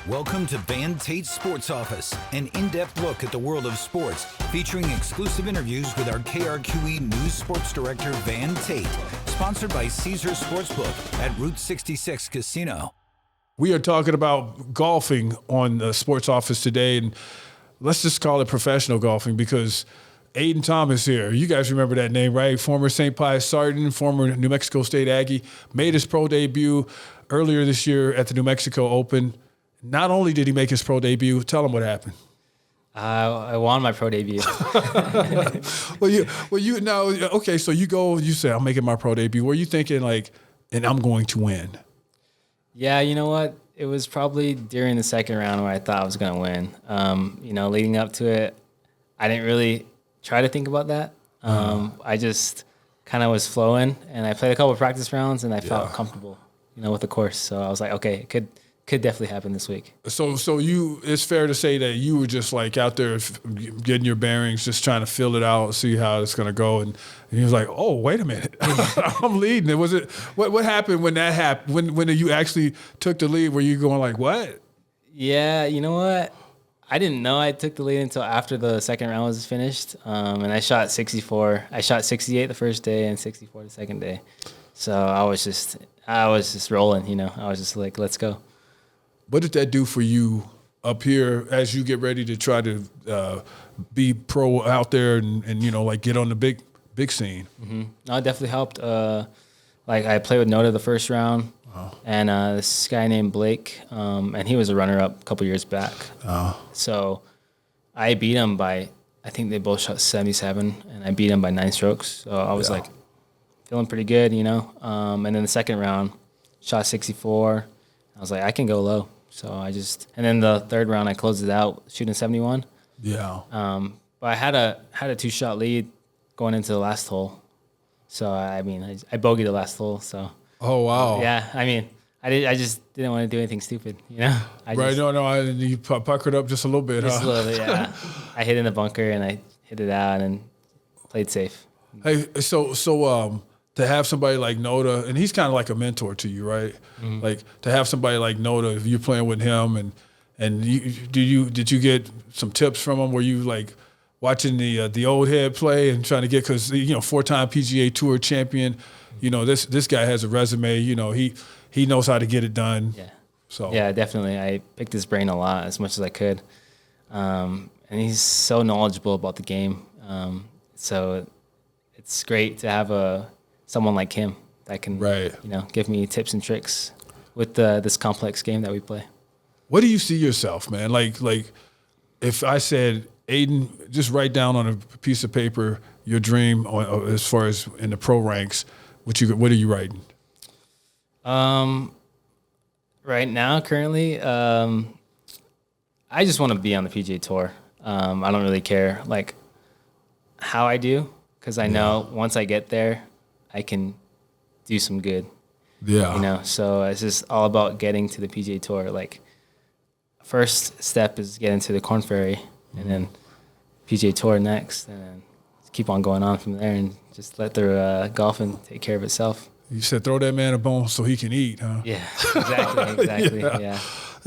Welcome to Van Tate's Sports Office, an in-depth look at the world of sports, featuring exclusive interviews with our KRQE News Sports Director, Van Tate, sponsored by Caesars Sportsbook at Route 66 Casino. We are talking about golfing on the Sports Office today, and let's just call it professional golfing because Aidan Thomas here. You guys remember that name, right? Former St. Pius Sergeant, former New Mexico State Aggie, made his pro debut earlier this year at the New Mexico Open. Not only did he make his pro debut, tell him what happened. I won my pro debut. So you say, I'm making my pro debut. Were you thinking and I'm going to win? Yeah, you know what? It was probably during the second round where I thought I was going to win. Leading up to it, I didn't really try to think about that. I just kind of was flowing, and I played a couple of practice rounds, and I felt comfortable, with the course. So I was like, okay, it could definitely happen this week. So it's fair to say that you were just out there getting your bearings, just trying to feel it out, see how it's going to go. And he was like, oh, wait a minute, I'm leading. What happened when that happened? When you actually took the lead, were you going like, what? Yeah, you know what? I didn't know I took the lead until after the second round was finished. And I shot 64. I shot 68 the first day and 64 the second day. So I was just rolling, I was just like, let's go. What did that do for you up here as you get ready to try to be pro out there and get on the big scene? Mm-hmm. No, it definitely helped. I played with Noda the first round, and this guy named Blake, and he was a runner-up a couple years back. So I beat him by, I think they both shot 77, and I beat him by 9 strokes. So I was feeling pretty good, And then the second round, shot 64. I was like, I can go low. So and then the third round, I closed it out shooting 71. Yeah. But I had a 2-shot lead going into the last hole. So I bogeyed the last hole. So. Oh wow. Yeah. I just didn't want to do anything stupid. You puckered up just a little bit. Just a little bit. Yeah. I hit in the bunker and I hit it out and played safe. Hey, so to have somebody like Noda, and he's kind of like a mentor to you, right? Mm-hmm. To have somebody like Noda, if you're playing with him, and did you get some tips from him? Were you watching the old head play and trying to get, because 4-time PGA Tour champion, this guy has a resume. He knows how to get it done. Yeah. So yeah, definitely. I picked his brain a lot, as much as I could, and he's so knowledgeable about the game. So it's great to have someone like him that can, give me tips and tricks with this complex game that we play. What do you see yourself, man? If I said, Aiden, just write down on a piece of paper your dream as far as in the pro ranks, what are you writing? Right now, currently, I just want to be on the PGA Tour. I don't really care how I do, because I know once I get there, I can do some good. Yeah. So it's just all about getting to the PGA Tour. First step is get into the Korn Ferry, and then PGA Tour next, and then keep on going on from there, and just let the golfing take care of itself. You said throw that man a bone so he can eat, huh? Yeah, exactly. Yeah.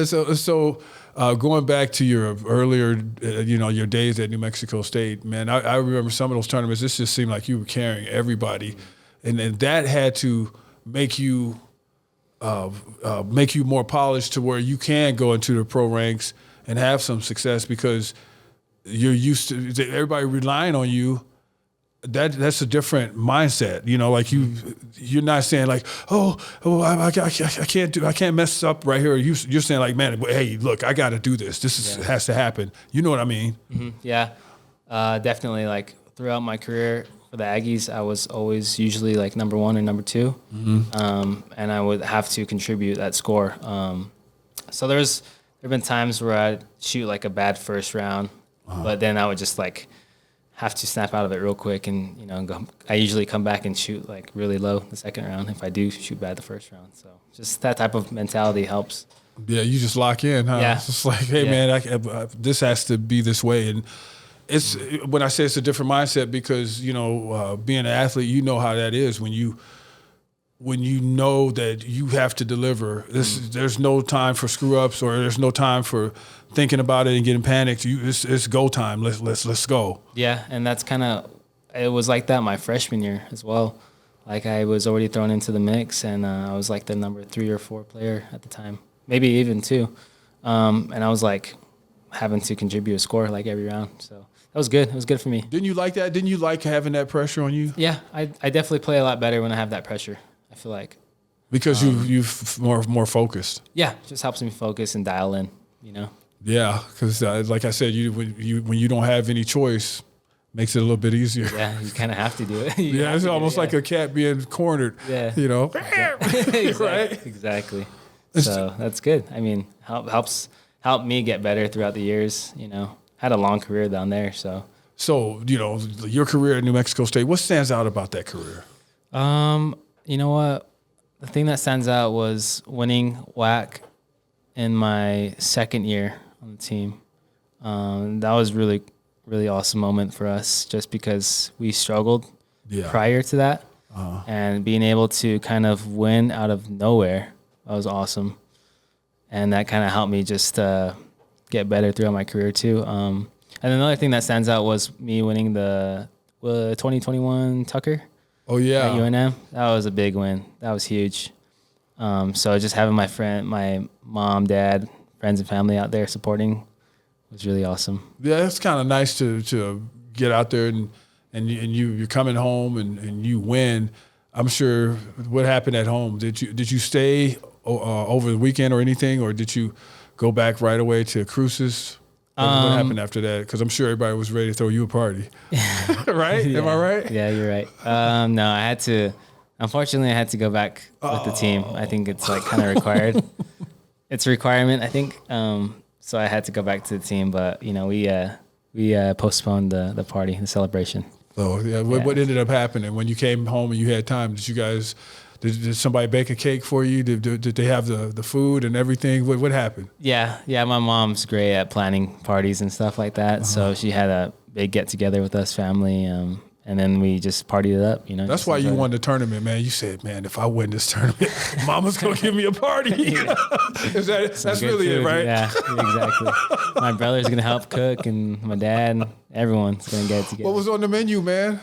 So going back to your earlier, your days at New Mexico State, man, I remember some of those tournaments. This just seemed like you were carrying everybody. And that had to make you more polished to where you can go into the pro ranks and have some success, because you're used to everybody relying on you. That's a different mindset, you're not saying I can't mess up right here. You're saying man, hey, look, I got to do this. Has to happen. You know what I mean? Mm-hmm. Yeah, definitely. Throughout my career for the Aggies, I was always usually number 1 or number 2, and I would have to contribute that score. So there've been times where I'd shoot a bad first round, but then I would just have to snap out of it real quick, and go. I usually come back and shoot really low the second round if I do shoot bad the first round. So just that type of mentality helps. Yeah, you just lock in, huh? Yeah. It's just hey man, this has to be this way, and it's when I say it's a different mindset, because being an athlete, how that is when you when you know that you have to deliver. There's no time for screw ups, or there's no time for thinking about it and getting panicked. It's go time. Let's go. Yeah, and that's kind of, it was like that my freshman year as well. Like I was already thrown into the mix, and I was like the number 3 or 4 player at the time, maybe even 2. And I was like having to contribute a score like every round. So that was good. It was good for me. Didn't you like that? Didn't you like having that pressure on you? Yeah, I definitely play a lot better when I have that pressure. I feel like because you more focused. Yeah, it just helps me focus and dial in. You know. Yeah, because like I said, when you don't have any choice, makes it a little bit easier. Yeah, you kind of have to do it. Yeah, it's almost like a cat being cornered. Yeah, you know. Exactly. Right. Exactly. So that's good. I mean, helped me get better throughout the years. You know, had a long career down there. So you know, your career at New Mexico State. What stands out about that career? You know what? The thing that stands out was winning WAC in my second year on the team. That was really, really awesome moment for us, just because we struggled prior to that, and being able to kind of win out of nowhere, that was awesome, and that kind of helped me just get better throughout my career too. And another thing that stands out was me winning the 2021 Tucker. Oh yeah, at UNM. That was a big win. That was huge. So just having my mom, dad, friends, and family out there supporting was really awesome. Yeah, it's kind of nice to get out there and you're coming home and you win. I'm sure. What happened at home? Did you stay over the weekend or anything, or did you go back right away to Cruces? What happened after that? Because I'm sure everybody was ready to throw you a party. Right? Yeah. Am I right? Yeah, you're right. No, I had to. Unfortunately, I had to go back with the team. I think it's like kind of required. It's a requirement, I think. So I had to go back to the team, but you know, we postponed the party, the celebration. So yeah, what ended up happening when you came home and you had time? Did you guys? Did somebody bake a cake for you? Did they have the food and everything? What happened? Yeah. My mom's great at planning parties and stuff like that. So she had a big get together with us family, and then we just partied it up. You know. That's why you won the tournament, man. You said, man, if I win this tournament, Mama's gonna give me a party. That's really food. it, right? Yeah, exactly. My brother's gonna help cook, and my dad, everyone's gonna get it together. What was on the menu, man?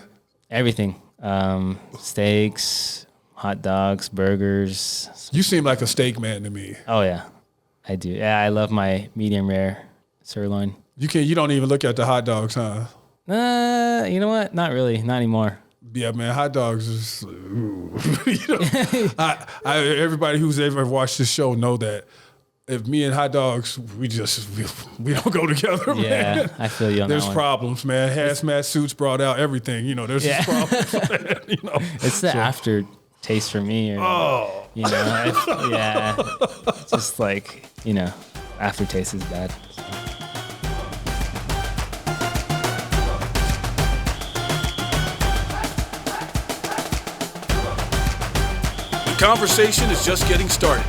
Everything. Steaks, hot dogs, burgers. You seem like a steak man to me. Oh yeah, I do. Yeah, I love my medium rare sirloin. You don't even look at the hot dogs, huh? You know what? Not really. Not anymore. Yeah, man, hot dogs is. Everybody who's ever watched this show know that if me and hot dogs, we don't go together, man. Yeah, I feel you on There's that one. problems, man. Hazmat suits brought out everything. You know, there's just problems. Man, you know, it's the aftertaste for me. Or, you know, yeah, just like, you know, aftertaste is bad. The conversation is just getting started.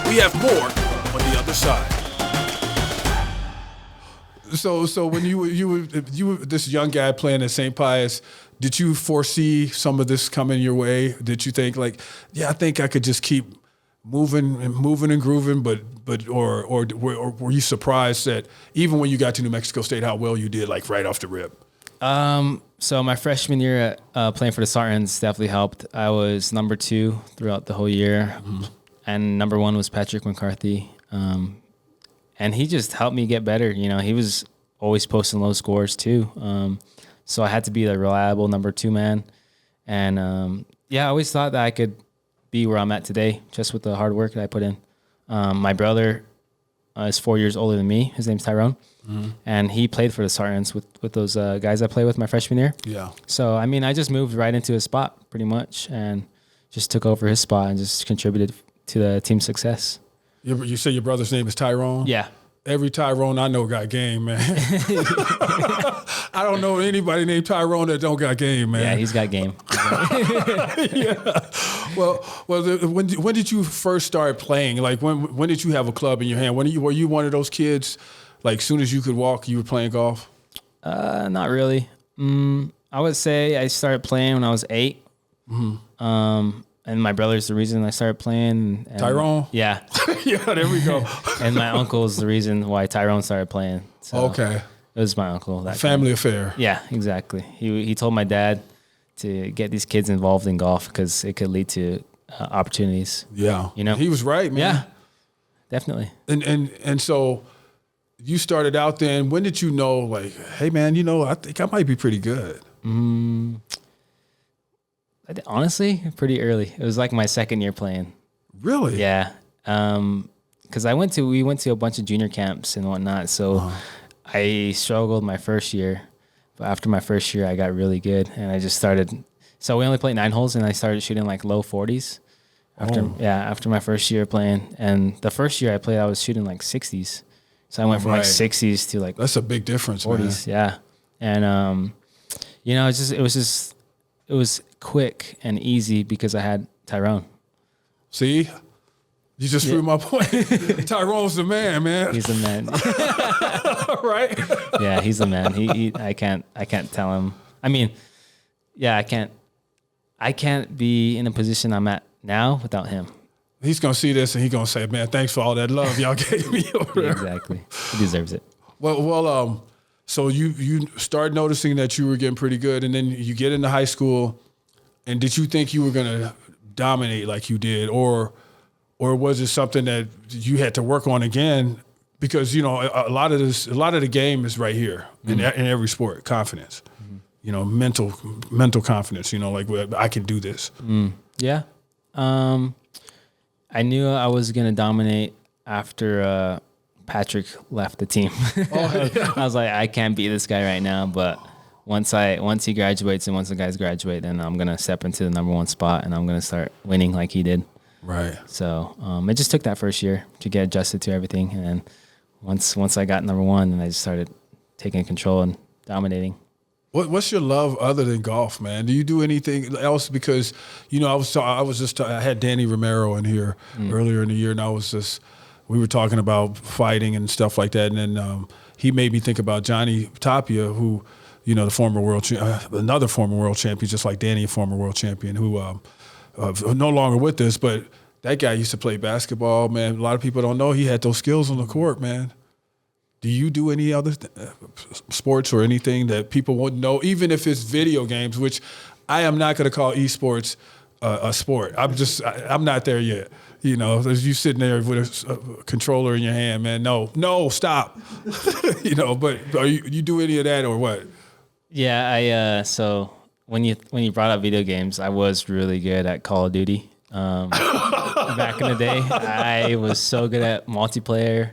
We have more on the other side. So when you were this young guy playing at St. Pius, did you foresee some of this coming your way? Did you think like, yeah, I think I could just keep moving and grooving, or were you surprised that even when you got to New Mexico State, how well you did, like right off the rip? So my freshman year playing for the Sartans definitely helped. I was number 2 throughout the whole year, and number 1 was Patrick McCarthy. And he just helped me get better. You know, he was always posting low scores too. So I had to be the reliable number 2 man. And I always thought that I could be where I'm at today just with the hard work that I put in. My brother is 4 years older than me. His name's Tyrone. And he played for the Sartans with those guys I played with my freshman year. Yeah. So, I mean, I just moved right into his spot pretty much and just took over his spot and just contributed to the team's success. You say your brother's name is Tyrone? Yeah. Every Tyrone I know got game, man. I don't know anybody named Tyrone that don't got game, man. Yeah, he's got game. Yeah. Well, when did you first start playing? Like, when did you have a club in your hand? Were you one of those kids, like, soon as you could walk, you were playing golf? Not really. I would say I started playing when I was 8. and my brother's the reason I started playing. And Tyrone? Yeah. Yeah, there we go. And my uncle's the reason why Tyrone started playing. So Okay. It was my uncle. That Family affair. Yeah, exactly. He told my dad to get these kids involved in golf because it could lead to opportunities. Yeah. You know? He was right, man. Yeah, definitely. And so you started out then. When did you know, like, hey, man, I think I might be pretty good? Honestly, pretty early. It was like my second year playing. Really? Yeah. Because we went to a bunch of junior camps and whatnot. So I struggled my first year. But after my first year, I got really good. And I just started. So we only played 9 holes and I started shooting like low 40s. After my first year playing. And the first year I played, I was shooting like 60s. So I went from like 60s to like. That's a big difference, 40s. man. Yeah. And, it was quick and easy because I had Tyrone. See? You just proved my point. Tyrone's the man. He's the man. Right? Yeah, he's the man. I can't tell him. I mean, yeah, I can't be in a position I'm at now without him. He's going to see this and he's going to say, man, thanks for all that love y'all gave me over there. Exactly. He deserves it. Well, so you start noticing that you were getting pretty good, and then you get into high school, and did you think you were going to dominate like you did, or was it something that you had to work on again? Because a lot of the game is right here in every sport. Confidence, mental confidence. Like I can do this. Yeah, I knew I was gonna dominate after Patrick left the team. I was like, I can't beat this guy right now, but once he graduates and once the guys graduate, then I'm gonna step into the number 1 spot and I'm gonna start winning like he did. Right. So it just took that first year to get adjusted to everything, and then once I got number 1, then I just started taking control and dominating. What's your love other than golf, man? Do you do anything else? Because I had Danny Romero in here earlier in the year, and we were talking about fighting and stuff like that, and then he made me think about Johnny Tapia, who, the former another former world champion, just like Danny, a former world champion, who no longer with us, but that guy used to play basketball, man. A lot of people don't know he had those skills on the court, man. Do you do any other sports or anything that people wouldn't know, even if it's video games, which I am not going to call esports a sport. I'm not there yet. As you sitting there with a controller in your hand, man, no, stop. But you do any of that or what? Yeah, so when you brought up video games, I was really good at Call of Duty. Back in the day, I was so good at multiplayer.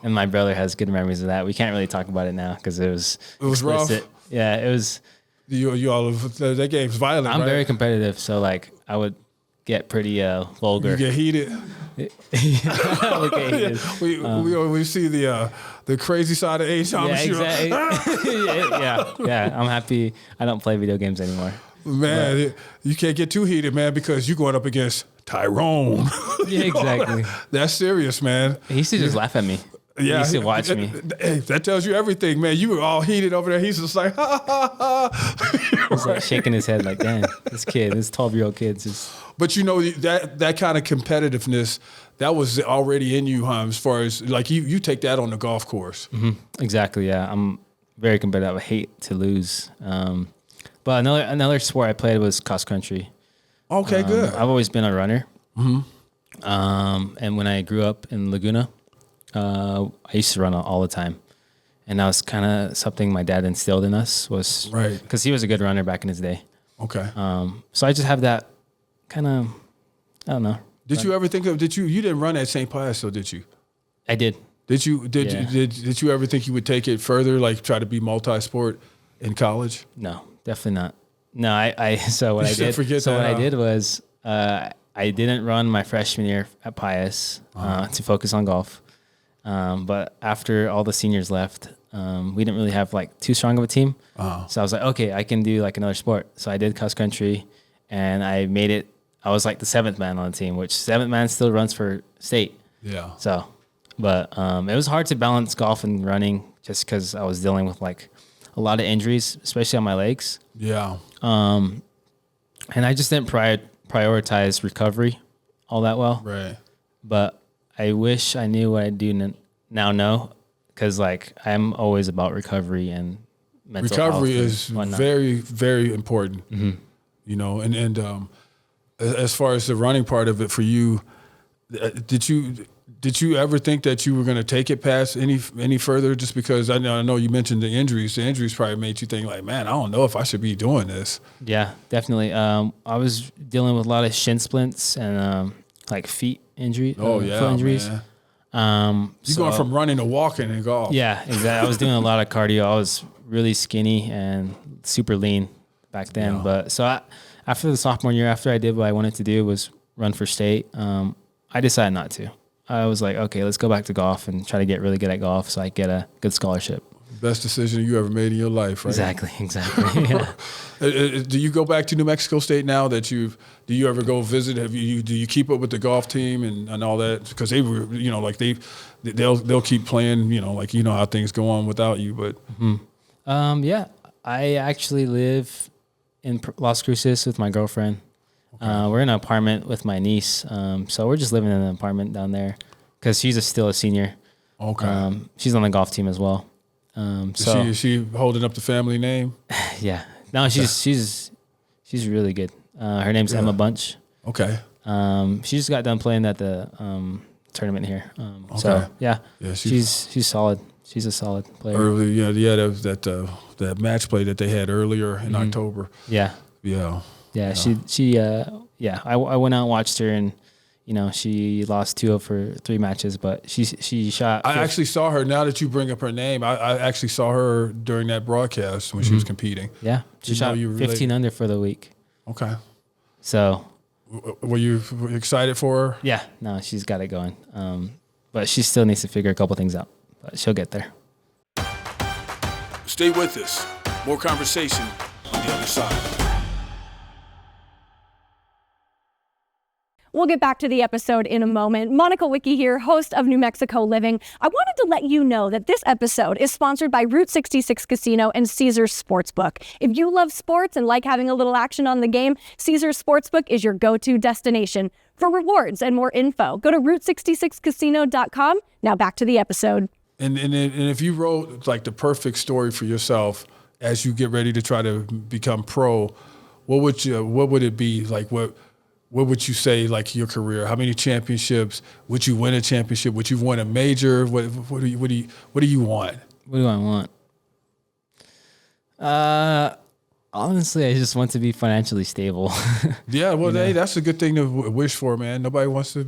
And my brother has good memories of that. We can't really talk about it now because it was explicit. Rough. Yeah, it was. You all that game's violent. I'm right? very competitive, so like I would get pretty vulgar. You get heated. I would get heated. We see the crazy side of Aidan Thomas. Yeah, exactly. yeah. I'm happy I don't play video games anymore. Man, you can't get too heated, man, because you're going up against Tyrone. Yeah, exactly. That's serious, man. He used to just laugh at me. Yeah, he used to watch me. Hey, that tells you everything, man. You were all heated over there. He's just like, ha, ha, ha. He's like shaking his head like, damn, this 12-year-old kid's just. But that kind of competitiveness, that was already in you, as far as like you take that on the golf course. Mm-hmm. Exactly, yeah. I'm very competitive. I hate to lose. But another sport I played was cross country. Okay, good. I've always been a runner. Mm-hmm. And when I grew up in Laguna, I used to run all the time. And that was kind of something my dad instilled in us, was right, because he was a good runner back in his day. Okay. So I just have that kind of, I don't know. Did you ever think of, you didn't run at St. Pius, though, did you? I did. Did you ever think you would take it further, like try to be multi-sport in college? No, definitely not. No, what I did was I didn't run my freshman year at Pius to focus on golf. But after all the seniors left, we didn't really have like too strong of a team. So I was like, okay, I can do like another sport. So I did cross country, and I made it. I was like the 7th man on the team, which 7th man still runs for state. Yeah. So, but it was hard to balance golf and running just because I was dealing with like a lot of injuries, especially on my legs. Yeah. And I just didn't prioritize recovery all that well. Right. But I wish I knew what I do now know, because like I'm always about recovery and mental recovery health is whatnot. very, very important. You know, and as far as the running part of it for you, did you ever think that you were going to take it past any further? Just because I know you mentioned the injuries. The injuries probably made you think like, man, I don't know if I should be doing this. Yeah, definitely. I was dealing with a lot of shin splints and like feet injury. Oh foot injuries. Man. You're going from running to walking in golf. Yeah, exactly. I was doing a lot of cardio. I was really skinny and super lean back then. Yeah. But so after the sophomore year, after I did what I wanted to do was run for state, I decided not to. I was like, okay, let's go back to golf and try to get really good at golf so I get a good scholarship. Best decision you ever made in your life, right? Exactly. Yeah. Do you go back to New Mexico State now that do you ever go visit? Do you keep up with the golf team and all that? Because they were, you know, like they'll keep playing, you know, like, you know how things go on without you, but. Yeah, I actually live in Las Cruces with my girlfriend. Okay. We're in an apartment with my niece. So we're just living in an apartment down there because she's still a senior. Okay. She's on the golf team as well. Is she holding up the family name? Yeah. No, she's really good. Her name's Emma Bunch. Okay. She just got done playing at the tournament here. Okay. So yeah, she's solid. She's a solid player. Early, that match play that they had earlier in October. Yeah. Yeah. Yeah. I went out and watched her, and you know, she lost 2 of her 3 matches, but she shot. I actually saw her. Now that you bring up her name, I actually saw her during that broadcast when she was competing. Yeah, she shot 15 under for the week. Okay. So, were you excited for her? Yeah, no, she's got it going. But she still needs to figure a couple things out, but she'll get there. Stay with us. More conversation on the other side. We'll get back to the episode in a moment. Monica Wicki here, host of New Mexico Living. I wanted to let you know that this episode is sponsored by Route 66 Casino and Caesars Sportsbook. If you love sports and like having a little action on the game, Caesars Sportsbook is your go-to destination. For rewards and more info, go to Route66Casino.com. Now back to the episode. And if you wrote like the perfect story for yourself as you get ready to try to become pro, what would it be? Like what would you say, like, your career? How many championships? Would you win a championship? Would you win a major? What do you want? What do I want? Honestly, I just want to be financially stable. Yeah, well, hey, that's a good thing to wish for, man. Nobody wants to,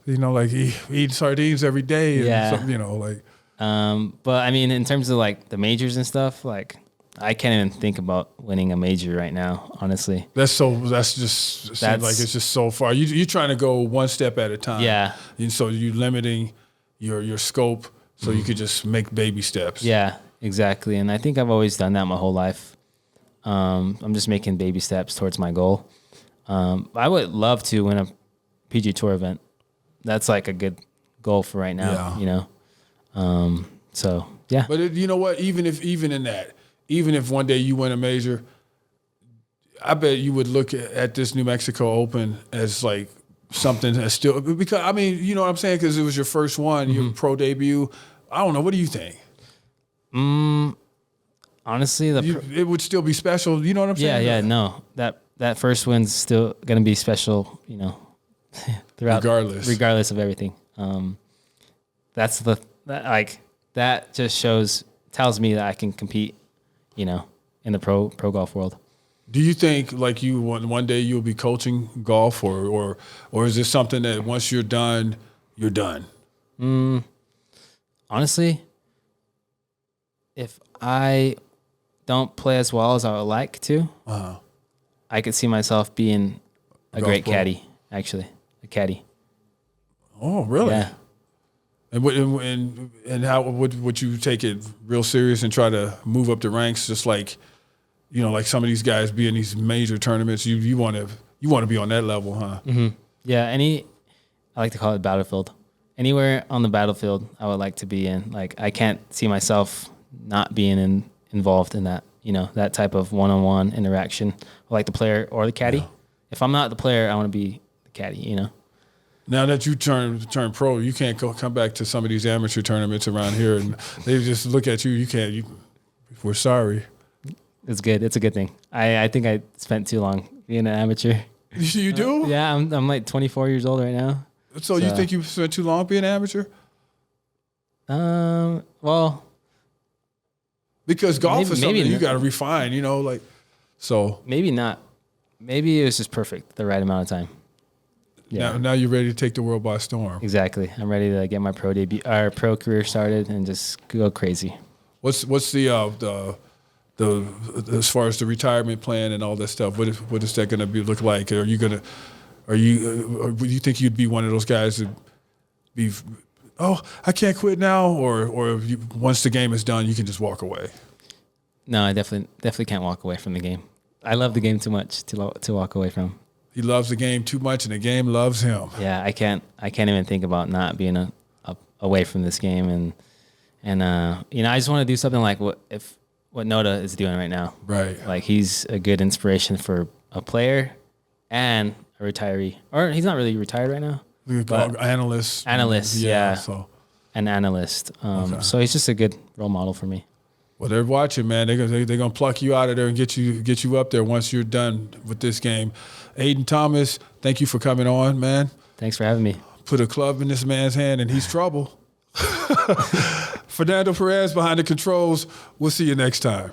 you know, like eat sardines every day. And something, you know, like. But I mean, in terms of like the majors and stuff, like, I can't even think about winning a major right now, honestly. That's seems like it's just so far. You're trying to go one step at a time. Yeah. And so you're limiting your scope so you could just make baby steps. Yeah, exactly. And I think I've always done that my whole life. I'm just making baby steps towards my goal. I would love to win a PG Tour event. That's like a good goal for right now, you know? So, yeah. But you know what? Even if one day you win a major, I bet you would look at this New Mexico Open as like something that's still, because I mean, you know what I'm saying? Because it was your first one, your pro debut. I don't know. What do you think? Honestly, it would still be special. You know what I'm saying? Yeah. No, that first win's still gonna be special. You know, throughout, regardless of everything. That just tells me that I can compete, you know, in the pro golf world. Do you think like you one day you'll be coaching golf, or is this something that once you're done, you're done? Honestly, if I don't play as well as I would like to, I could see myself being a great caddy, actually, a caddy. Oh, really? Yeah. And how would you take it real serious and try to move up the ranks, just like, you know, like some of these guys be in these major tournaments? You want to be on that level, huh? Mm-hmm. Yeah. I like to call it battlefield. Anywhere on the battlefield, I would like to be in. Like, I can't see myself not being involved in that. that type of one-on-one interaction with like the player or the caddy. Yeah. If I'm not the player, I want to be the caddy, Now that you turn pro, you can't come back to some of these amateur tournaments around here, and they just look at you. You can't. We're sorry. It's good. It's a good thing. I think I spent too long being an amateur. You do? Yeah, I'm like 24 years old right now. So you think you spent too long being an amateur? Well, because golf is something maybe you got to refine, so. Maybe not. Maybe it was just perfect, the right amount of time. Yeah. Now you're ready to take the world by storm. Exactly. I'm ready to get my pro career started and just go crazy. What's the as far as the retirement plan and all that stuff? What is that going to look like? Do you think you'd be one of those guys that be, I can't quit now, or once the game is done, you can just walk away? No, I definitely can't walk away from the game. I love the game too much to walk away from. He loves the game too much, and the game loves him. Yeah, I can't even think about not being away from this game, and I just want to do something like what Noda is doing right now. Right. Like he's a good inspiration for a player and a retiree, or he's not really retired right now. Analyst. Yeah. So. An analyst. Okay. So he's just a good role model for me. Well, they're watching, man. They're gonna pluck you out of there and get you up there once you're done with this game. Aidan Thomas, thank you for coming on, man. Thanks for having me. Put a club in this man's hand and he's trouble. Fernando Perez behind the controls. We'll see you next time.